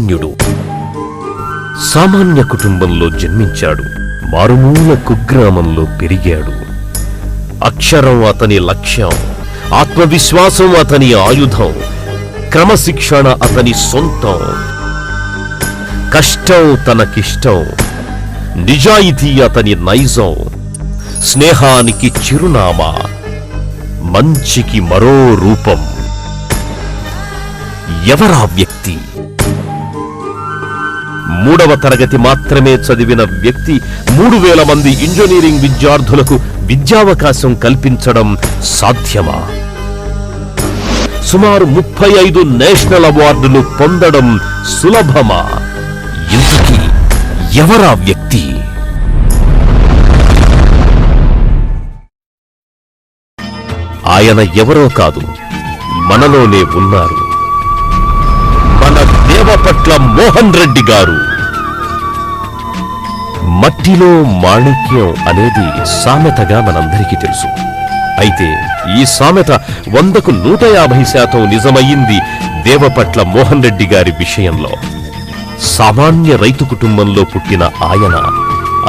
సామాన్యుడు. సామాన్య కుటుంబంలో జన్మించాడు. మారుమూల కుగ్రామంలో పెరిగాడు. అక్షరం అతని లక్ష్యం, ఆత్మవిశ్వాసం అతని ఆయుధం, క్రమశిక్షణ అతని సొంతం, కష్టం తనకిష్టం, నిజాయితీ అతని నైజం, స్నేహానికి చిరునామా, మంచికి మరో రూపం. ఎవరా వ్యక్తి? 3వ తరగతి మాత్రమే చదివిన వ్యక్తి 3000 మంది ఇంజనీరింగ్ విద్యార్థులకు విద్యావకాశం కల్పించడం సాధ్యమా? సుమారు 35 నేషనల్ అవార్డులు పొందడం సులభమా? ఇంతకీ ఎవరా వ్యక్తి? ఆయన ఎవరో కాదు, మనలోనే ఉన్నారు. మన దేవపట్ల మోహన్ రెడ్డి గారు. మట్టిలో మాణిక్యం అనేది సామెతగా మనందరికీ తెలుసు. అయితే ఈ సామెత 100కు 150% నిజమయ్యింది దేవపట్ల మోహన్ రెడ్డి గారి విషయంలో. సామాన్య రైతు కుటుంబంలో పుట్టిన ఆయన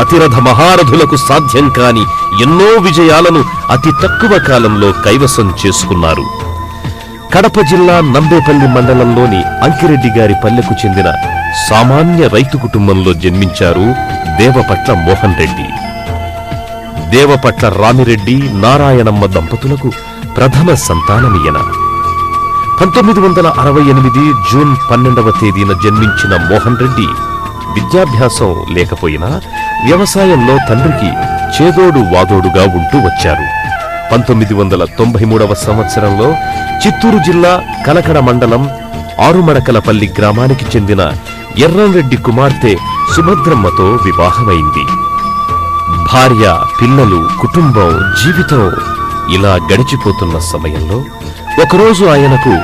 అతిరథ మహారథులకు సాధ్యం కాని ఎన్నో విజయాలను అతి తక్కువ కాలంలో కైవసం చేసుకున్నారు. కడప జిల్లా నంబేపల్లి మండలంలోని అంకిరెడ్డి గారి పల్లెకు చెందిన సామాన్య రైతు కుటుంబంలో జన్మించారు దేవపట్ల మోహన్ రెడ్డి. దేవపట్ల రామిరెడ్డి, నారాయణమ్మ దంపతులకు ప్రథమ సంతానమియన. 1968 జూన్ 12వ తేదీన జన్మించిన మోహన్ రెడ్డి విద్యాభ్యాసం లేకపోయినా వ్యవసాయంలో తండ్రికి చేదోడు వాదోడుగా ఉంటూ వచ్చారు. 1993వ సంవత్సరంలో చిత్తూరు జిల్లా కలకడ మండలం ఆరుమడకలపల్లి గ్రామానికి చెందిన ఎర్రంరెడ్డి కుమార్తె సుభద్రమ్మతో వివాహమైంది. భార్య, పిల్లలు, కుటుంబం, జీవితం ఇలా గడిచిపోతున్న సమయంలో ఒకరోజు ఆయనకు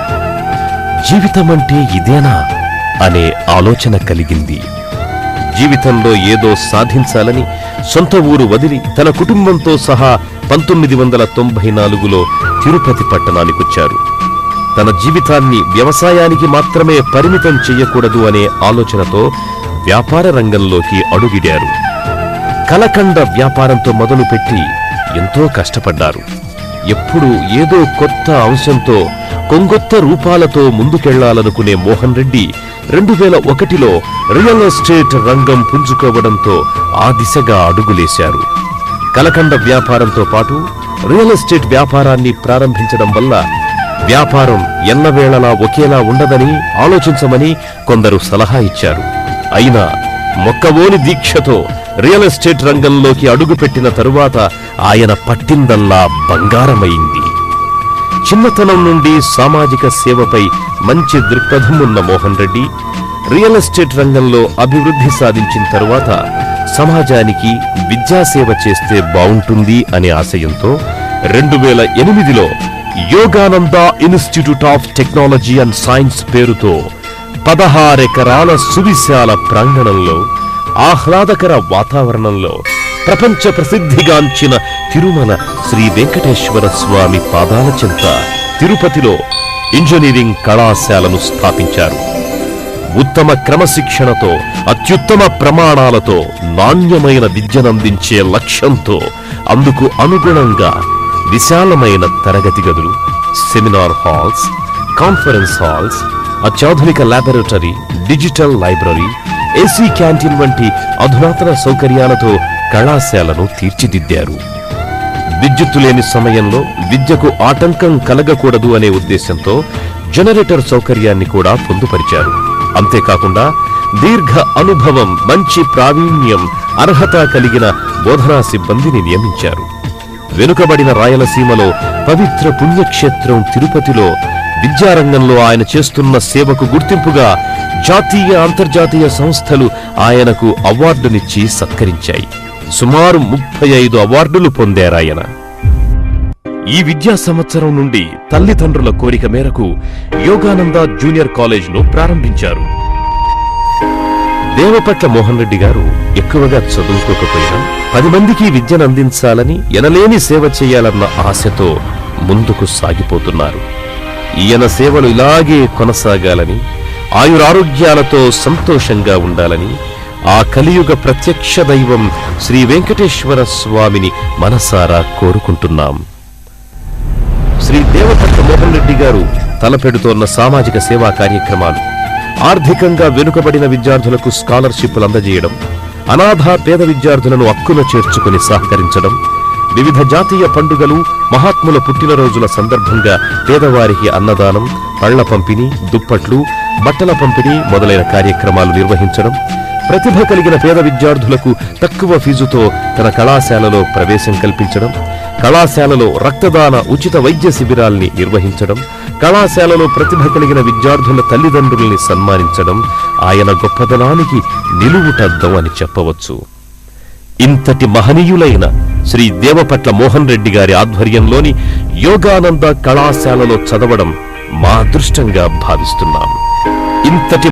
జీవితమంటే ఇదేనా అనే ఆలోచన కలిగింది. జీవితంలో ఏదో సాధించాలని సొంత ఊరు వదిలి తన కుటుంబంతో సహా 1994లో తిరుపతి పట్టణానికొచ్చారు. తన జీవితాన్ని వ్యవసాయానికి మాత్రమే పరిమితం చెయ్యకూడదు అనే ఆలోచనతో వ్యాపార రంగంలోకి అడుగిడారు. కలకండ వ్యాపారంతో మొదలుపెట్టి ఎంతో కష్టపడ్డారు. ఎప్పుడు ఏదో కొత్త అంశంతో కొంగొత్త రూపాలతో ముందుకెళ్లాలనుకునే మోహన్ రెడ్డి 2001లో రియల్ ఎస్టేట్ రంగం పుంజుకోవడంతో ఆ దిశగా అడుగులేశారు. కలకండ వ్యాపారంతో పాటు రియల్ ఎస్టేట్ వ్యాపారాన్ని ప్రారంభించడం వల్ల వ్యాపారం ఎల్లవేళలా ఒకేలా ఉండదని ఆలోచించమని కొందరు సలహా ఇచ్చారు. అయినా మొక్కవోని దీక్షతో రియల్ ఎస్టేట్ రంగంలోకి అడుగుపెట్టిన తరువాత ఆయన పట్టిందల్లా బంగారమైంది. చిన్నతనం నుండి సామాజిక సేవపై మంచి దృక్పథం ఉన్న మోహన్ రెడ్డి రియల్ ఎస్టేట్ రంగంలో అభివృద్ధి సాధించిన తరువాత సమాజానికి విద్యాసేవ చేస్తే బావుంటుంది అనే ఆశయంతో 2008లో Yogananda institute of technology and science పేరుతో 16 ఎకరాల సువిశాల ప్రాంగణంలో ఆహ్లాదకర వాతావరణంలో ప్రపంచ ప్రసిద్ధిగాంచిన తిరుమల శ్రీ వెంకటేశ్వర స్వామి పాదాల చెంత తిరుపతిలో ఇంజనీరింగ్ కళాశాలను స్థాపించారు. ఉత్తమ క్రమశిక్షణతో, అత్యుత్తమ ప్రమాణాలతో నాణ్యమైన విద్యనందించే లక్ష్యంతో అందుకు అనుగుణంగా విశాలమైన తరగతి గదులు, సెమినార్ హాల్స్, కాన్ఫరెన్స్ హాల్స్, అత్యాధునిక laboratory, digital library, AC canteen వంటి అధునాతన సౌకర్యాలతో కళాశాలను తీర్చిదిద్దారు. విద్యుత్తు లేని సమయంలో విద్యకు ఆటంకం కలగకూడదు అనే ఉద్దేశంతో జనరేటర్ సౌకర్యాన్ని కూడా పొందుపరిచారు. అంతేకాకుండా దీర్ఘ అనుభవం, మంచి ప్రావీణ్యం, అర్హత కలిగిన బోధనా సిబ్బందిని నియమించారు. వెనుకబడిన రాయలసీమలో పవిత్ర పుణ్యక్షేత్రం తిరుపతిలో విద్యారంగంలో ఆయన చేస్తున్న సేవకు గుర్తింపుగా జాతీయ, అంతర్జాతీయ సంస్థలు ఆయనకు అవార్డునిచ్చి సత్కరించాయి. సుమారు 35 అవార్డులు పొందారాయన. ఈ విద్యా సంవత్సరం నుండి తల్లిదండ్రుల కోరిక మేరకు యోగానంద జూనియర్ కాలేజ్ను ప్రారంభించారు. దేవపట్ల మోహన్ రెడ్డి గారు ఎక్కువగా చదువుకోకపోయినా 10 మందికి విద్యను అందించాలని, ఎనలేని సేవ చేయాలన్న ఆశతో ముందుకు సాగిపోతున్నారు. ఈయన సేవలు ఇలాగే కొనసాగాలని ఆయురారోగ్యాలతో సంతోషంగా ఉండాలని ఆ కలియుగ ప్రత్యక్ష దైవం శ్రీ వెంకటేశ్వర స్వామిని మనసారా కోరుకుంటున్నాం. శ్రీ దేవపట్ల మోహన్ రెడ్డి గారు తలపెడుతోన్న సామాజిక సేవా కార్యక్రమాలు, ఆర్థికంగా వెనుకబడిన విద్యార్థులకు స్కాలర్షిప్లు అందజేయడం, అనాథ పేద విద్యార్థులను హక్కున చేర్చుకుని సహకరించడం, వివిధ జాతీయ పండుగలు, మహాత్ముల పుట్టినరోజుల సందర్భంగా పేదవారికి అన్నదానం, పళ్ల పంపిణీ, దుప్పట్లు, బట్టల పంపిణీ మొదలైన కార్యక్రమాలు నిర్వహించడం, ప్రతిభ కలిగిన పేద విద్యార్థులకు తక్కువ ఫీజుతో తన కళాశాలలో ప్రవేశం కల్పించడం, కళాశాలలో రక్తదాన ఉచిత వైద్య శిబిరాల్ని నిర్వహించడం, కళాశాలలో ప్రతిభ కలిగిన విద్యార్థుల తల్లిదండ్రుల్ని సన్మానించడం ఆయన గొప్పదనానికి నిలువుటద్దం అని చెప్పవచ్చు. ఇంతటి మహనీయులైన శ్రీ దేవపట్ల మోహన్ రెడ్డి గారి ఆధ్వర్యంలోని యోగానంద కళాశాలలో చదవడం మా అదృష్టంగా భావిస్తున్నాం. ఇంతటి